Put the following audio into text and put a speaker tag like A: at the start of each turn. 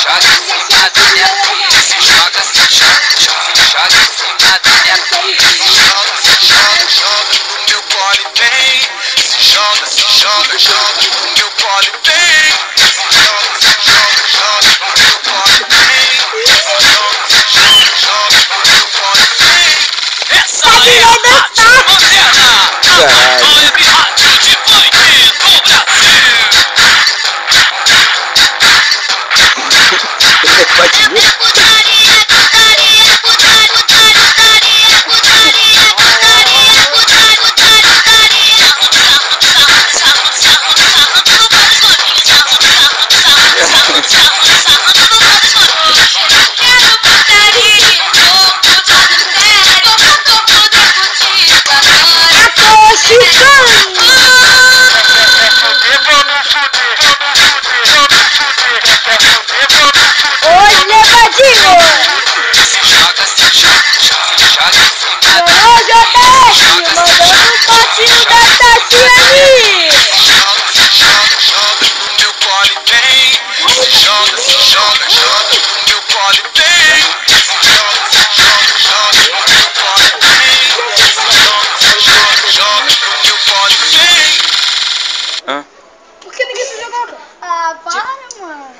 A: joga em cima do neto, se joga, se joga, joga em cima do neto, se joga, se joga, joga no meu pole bem, se joga, se joga, joga no meu pole bem, se joga, se joga, joga no meu pole bem, se joga, se joga, joga no meu pole bem. Essa é a rádio moderna, a mais web rádio de funk do Brasil.
B: Por que ninguém se jogava? Ah, para, mano.